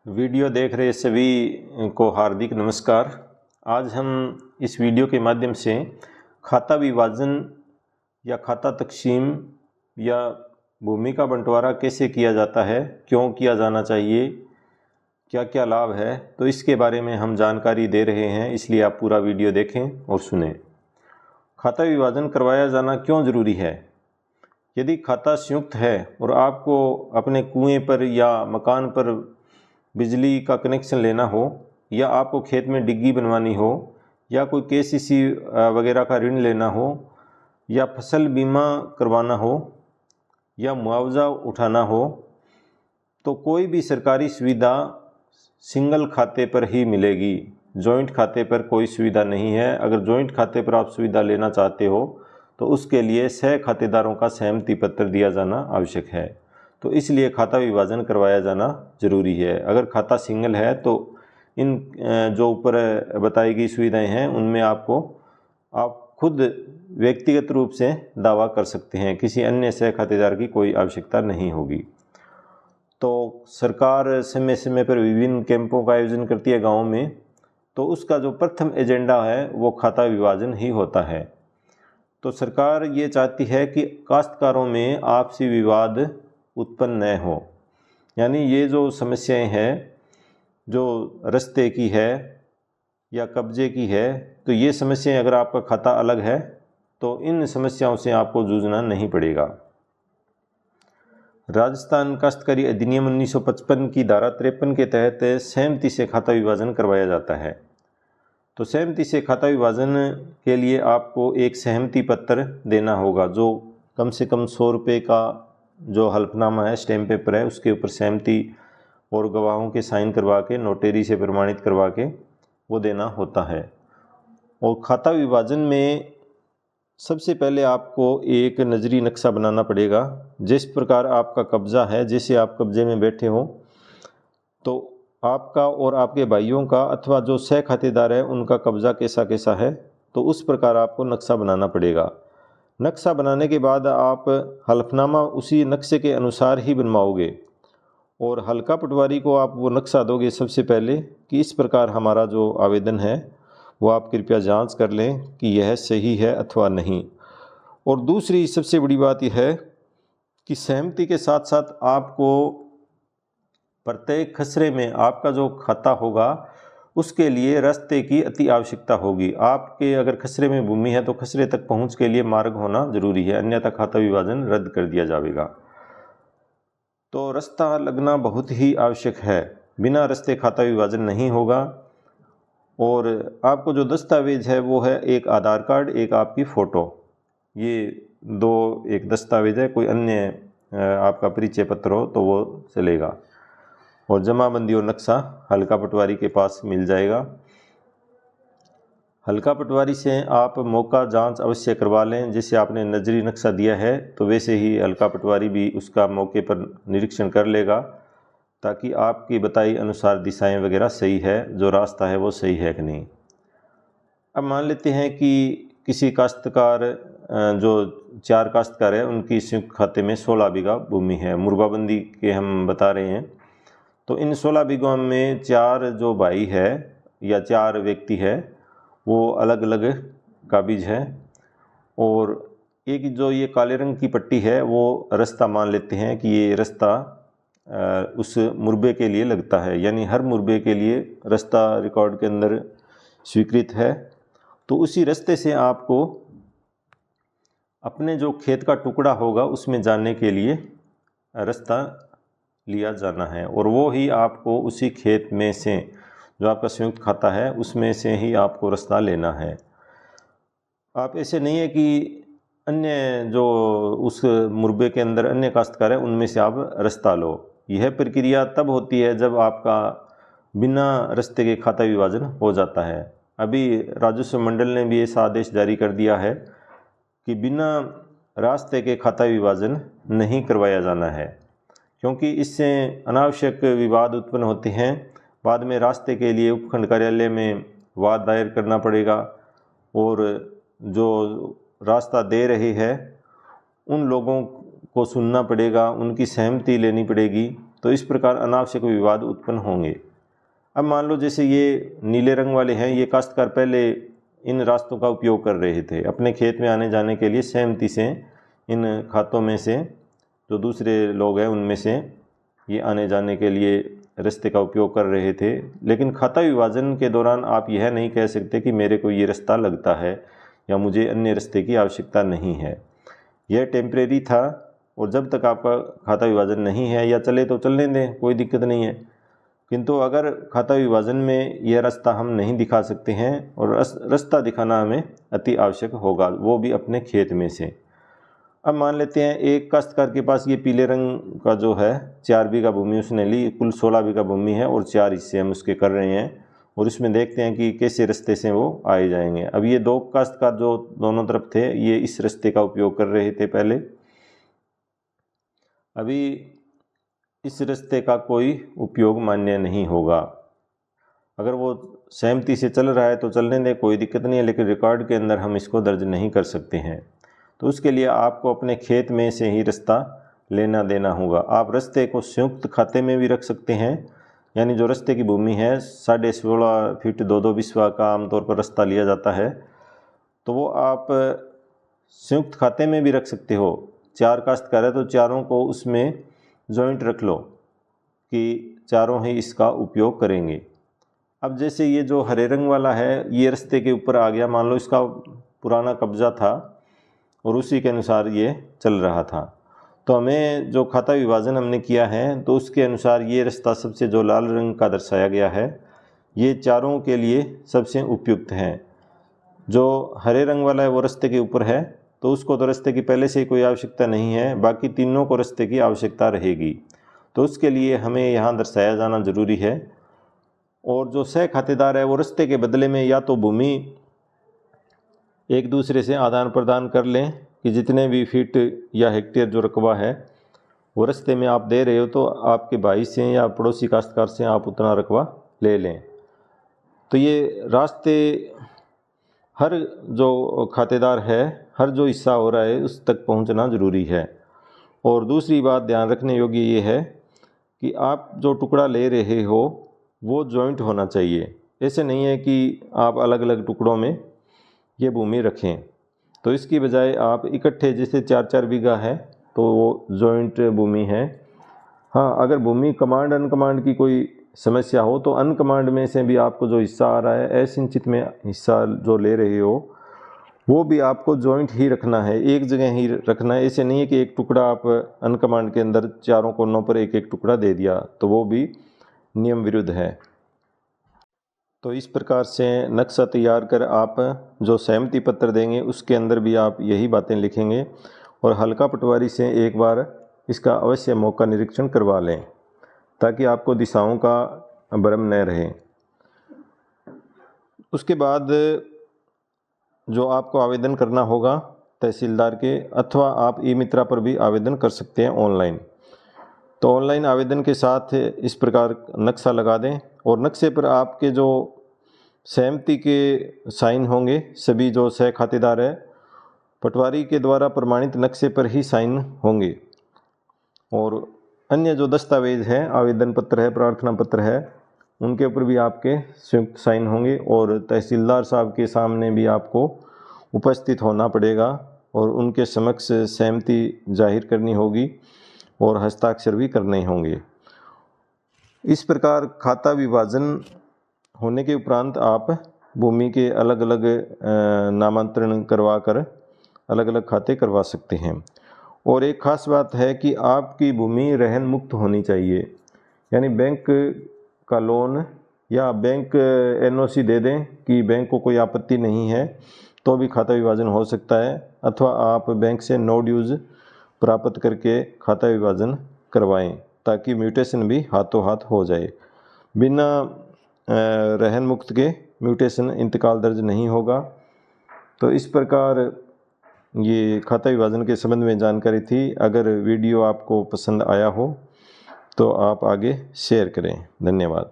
Video देख रहे सभी को हार्दिक नमस्कार। आज हम इस वीडियो के माध्यम से खाता विभाजन या खाता तकसीम या भूमि का बंटवारा कैसे किया जाता है, क्यों किया जाना चाहिए, क्या क्या लाभ है, तो इसके बारे में हम जानकारी दे रहे हैं। इसलिए आप पूरा वीडियो देखें और सुनें। खाता विभाजन करवाया जाना क्यों ज़रूरी है? यदि खाता संयुक्त है और आपको अपने कुएं पर या मकान पर बिजली का कनेक्शन लेना हो, या आपको खेत में डिग्गी बनवानी हो, या कोई केसीसी वगैरह का ऋण लेना हो, या फसल बीमा करवाना हो, या मुआवजा उठाना हो, तो कोई भी सरकारी सुविधा सिंगल खाते पर ही मिलेगी। जॉइंट खाते पर कोई सुविधा नहीं है। अगर जॉइंट खाते पर आप सुविधा लेना चाहते हो तो उसके लिए सह खातेदारों का सहमति पत्र दिया जाना आवश्यक है। तो इसलिए खाता विभाजन करवाया जाना ज़रूरी है। अगर खाता सिंगल है तो इन जो ऊपर बताई गई सुविधाएं हैं उनमें आप खुद व्यक्तिगत रूप से दावा कर सकते हैं। किसी अन्य सह खातेदार की कोई आवश्यकता नहीं होगी। तो सरकार समय समय पर विभिन्न कैंपों का आयोजन करती है गाँव में, तो उसका जो प्रथम एजेंडा है वो खाता विभाजन ही होता है। तो सरकार ये चाहती है कि काश्तकारों में आपसी विवाद उत्पन्न न हो। यानी ये जो समस्याएं हैं, जो रस्ते की है या कब्जे की है, तो ये समस्याएं अगर आपका खाता अलग है तो इन समस्याओं से आपको जूझना नहीं पड़ेगा। राजस्थान काश्तकारी अधिनियम 1955 की धारा 53 के तहत सहमति से खाता विभाजन करवाया जाता है। तो सहमति से खाता विभाजन के लिए आपको एक सहमति पत्र देना होगा, जो कम से कम 100 रुपये का जो हल्फनामा है, स्टैम्प पेपर है, उसके ऊपर सहमति और गवाहों के साइन करवा के, नोटरी से प्रमाणित करवा के वो देना होता है। और खाता विभाजन में सबसे पहले आपको एक नज़री नक्शा बनाना पड़ेगा। जिस प्रकार आपका कब्ज़ा है, जैसे आप कब्जे में बैठे हो, तो आपका और आपके भाइयों का अथवा जो सह खातेदार है उनका कब्ज़ा कैसा कैसा है, तो उस प्रकार आपको नक्शा बनाना पड़ेगा। नक्शा बनाने के बाद आप हल्फनामा उसी नक्शे के अनुसार ही बनवाओगे और हल्का पटवारी को आप वो नक्शा दोगे सबसे पहले कि इस प्रकार हमारा जो आवेदन है वो आप कृपया जांच कर लें कि यह सही है अथवा नहीं। और दूसरी सबसे बड़ी बात यह है कि सहमति के साथ साथ आपको प्रत्येक खसरे में आपका जो खाता होगा उसके लिए रास्ते की अति आवश्यकता होगी। आपके अगर खसरे में भूमि है तो खसरे तक पहुंच के लिए मार्ग होना जरूरी है, अन्यथा खाता विभाजन रद्द कर दिया जाएगा। तो रास्ता लगना बहुत ही आवश्यक है। बिना रास्ते खाता विभाजन नहीं होगा। और आपको जो दस्तावेज है वो है एक आधार कार्ड, एक आपकी फ़ोटो। ये दो एक दस्तावेज है। कोई अन्य आपका परिचय पत्र हो तो वो चलेगा। और जमाबंदी और नक्शा हल्का पटवारी के पास मिल जाएगा। हल्का पटवारी से आप मौका जांच अवश्य करवा लें। जैसे आपने नजरी नक्शा दिया है तो वैसे ही हल्का पटवारी भी उसका मौके पर निरीक्षण कर लेगा, ताकि आपकी बताई अनुसार दिशाएं वगैरह सही है, जो रास्ता है वो सही है कि नहीं। अब मान लेते हैं कि किसी काश्तकार जो 4 काश्तकार है उनकी संयुक्त खाते में 16 बीघा भूमि है। मुरबाबंदी के हम बता रहे हैं। तो इन 16 बीघों में 4 जो भाई है या 4 व्यक्ति है वो अलग अलग काबिज है। और एक जो ये काले रंग की पट्टी है वो रास्ता मान लेते हैं कि ये रास्ता उस मुरबे के लिए लगता है। यानी हर मुरबे के लिए रास्ता रिकॉर्ड के अंदर स्वीकृत है। तो उसी रास्ते से आपको अपने जो खेत का टुकड़ा होगा उसमें जाने के लिए रास्ता लिया जाना है, और वो ही आपको उसी खेत में से जो आपका संयुक्त खाता है उसमें से ही आपको रास्ता लेना है। आप ऐसे नहीं है कि अन्य जो उस मुरबे के अंदर अन्य काश्तकार है उनमें से आप रास्ता लो। यह प्रक्रिया तब होती है जब आपका बिना रास्ते के खाता विभाजन हो जाता है। अभी राजस्व मंडल ने भी ऐसा आदेश जारी कर दिया है कि बिना रास्ते के खाता विभाजन नहीं करवाया जाना है, क्योंकि इससे अनावश्यक विवाद उत्पन्न होते हैं। बाद में रास्ते के लिए उपखंड कार्यालय में वाद दायर करना पड़ेगा, और जो रास्ता दे रहे हैं उन लोगों को सुनना पड़ेगा, उनकी सहमति लेनी पड़ेगी। तो इस प्रकार अनावश्यक विवाद उत्पन्न होंगे। अब मान लो जैसे ये नीले रंग वाले हैं, ये काश्तकार पहले इन रास्तों का उपयोग कर रहे थे अपने खेत में आने जाने के लिए, सहमति से इन खातों में से जो दूसरे लोग हैं उनमें से ये आने जाने के लिए रास्ते का उपयोग कर रहे थे। लेकिन खाता विभाजन के दौरान आप यह नहीं कह सकते कि मेरे को ये रास्ता लगता है या मुझे अन्य रास्ते की आवश्यकता नहीं है। यह टेम्परेरी था और जब तक आपका खाता विभाजन नहीं है या चले तो चलने दें, कोई दिक्कत नहीं है। किंतु अगर खाता विभाजन में यह रास्ता हम नहीं दिखा सकते हैं और रास्ता दिखाना हमें अति आवश्यक होगा, वो भी अपने खेत में से। अब मान लेते हैं एक काश्तकार के पास ये पीले रंग का जो है 4 बीघा भूमि उसने ली, कुल 16 बीघा भूमि है और 4 हिस्से हम उसके कर रहे हैं और इसमें देखते हैं कि कैसे रास्ते से वो आए जाएंगे। अब ये 2 काश्तकार जो दोनों तरफ थे ये इस रास्ते का उपयोग कर रहे थे पहले। अभी इस रास्ते का कोई उपयोग मान्य नहीं होगा। अगर वो सहमति से चल रहा है तो चलने दें, कोई दिक्कत नहीं है, लेकिन रिकॉर्ड के अंदर हम इसको दर्ज नहीं कर सकते हैं। तो उसके लिए आपको अपने खेत में से ही रास्ता लेना देना होगा। आप रास्ते को संयुक्त खाते में भी रख सकते हैं, यानी जो रास्ते की भूमि है 16.5 फीट 2-2 बिस्वा का आमतौर पर रास्ता लिया जाता है, तो वो आप संयुक्त खाते में भी रख सकते हो। 4 काश्तकार है तो चारों को उसमें जॉइंट रख लो कि चारों ही इसका उपयोग करेंगे। अब जैसे ये जो हरे रंग वाला है ये रास्ते के ऊपर आ गया, मान लो इसका पुराना कब्जा था और उसी के अनुसार ये चल रहा था, तो हमें जो खाता विभाजन हमने किया है तो उसके अनुसार ये रास्ता सबसे जो लाल रंग का दर्शाया गया है ये चारों के लिए सबसे उपयुक्त है। जो हरे रंग वाला है वो रास्ते के ऊपर है तो उसको तो रास्ते की पहले से ही कोई आवश्यकता नहीं है, बाकी तीनों को रास्ते की आवश्यकता रहेगी। तो उसके लिए हमें यहाँ दर्शाया जाना ज़रूरी है। और जो सह खातेदार है वो रास्ते के बदले में या तो भूमि एक दूसरे से आदान प्रदान कर लें कि जितने भी फीट या हेक्टेयर जो रकबा है वो रास्ते में आप दे रहे हो तो आपके भाई से या पड़ोसी काश्तकार से आप उतना रकबा ले लें। तो ये रास्ते हर जो खातेदार है, हर जो हिस्सा हो रहा है उस तक पहुंचना ज़रूरी है। और दूसरी बात ध्यान रखने योग्य ये है कि आप जो टुकड़ा ले रहे हो वो जॉइंट होना चाहिए। ऐसे नहीं है कि आप अलग अलग टुकड़ों में ये भूमि रखें, तो इसकी बजाय आप इकट्ठे, जैसे 4-4 बीघा है तो वो जॉइंट भूमि है। हाँ, अगर भूमि कमांड अनकमांड की कोई समस्या हो तो अनकमांड में से भी आपको जो हिस्सा आ रहा है असिंचित में हिस्सा जो ले रहे हो वो भी आपको जॉइंट ही रखना है, एक जगह ही रखना है। ऐसे नहीं है कि एक टुकड़ा आप अनकमांड के अंदर चारों कोनों पर एक एक टुकड़ा दे दिया, तो वो भी नियम विरुद्ध है। तो इस प्रकार से नक्शा तैयार कर आप जो सहमति पत्र देंगे उसके अंदर भी आप यही बातें लिखेंगे और हल्का पटवारी से एक बार इसका अवश्य मौका निरीक्षण करवा लें ताकि आपको दिशाओं का भ्रम न रहे। उसके बाद जो आपको आवेदन करना होगा तहसीलदार के, अथवा आप ई मित्रा पर भी आवेदन कर सकते हैं ऑनलाइन। तो ऑनलाइन आवेदन के साथ इस प्रकार नक्शा लगा दें और नक्शे पर आपके जो सहमति के साइन होंगे, सभी जो सह खातेदार है पटवारी के द्वारा प्रमाणित नक्शे पर ही साइन होंगे। और अन्य जो दस्तावेज हैं, आवेदन पत्र है, प्रार्थना पत्र है, उनके ऊपर भी आपके संयुक्त साइन होंगे और तहसीलदार साहब के सामने भी आपको उपस्थित होना पड़ेगा और उनके समक्ष सहमति जाहिर करनी होगी और हस्ताक्षर भी करने होंगे। इस प्रकार खाता विभाजन होने के उपरांत आप भूमि के अलग अलग नामांतरण करवा कर अलग अलग खाते करवा सकते हैं। और एक ख़ास बात है कि आपकी भूमि रहन मुक्त होनी चाहिए, यानी बैंक का लोन या बैंक एनओसी दे दें कि बैंक को कोई आपत्ति नहीं है तो भी खाता विभाजन हो सकता है, अथवा आप बैंक से नो ड्यूज़ प्राप्त करके खाता विभाजन करवाएं ताकि म्यूटेशन भी हाथों हाथ हो जाए। बिना रहन मुक्त के म्यूटेशन इंतकाल दर्ज नहीं होगा। तो इस प्रकार ये खाता विभाजन के संबंध में जानकारी थी। अगर वीडियो आपको पसंद आया हो तो आप आगे शेयर करें। धन्यवाद।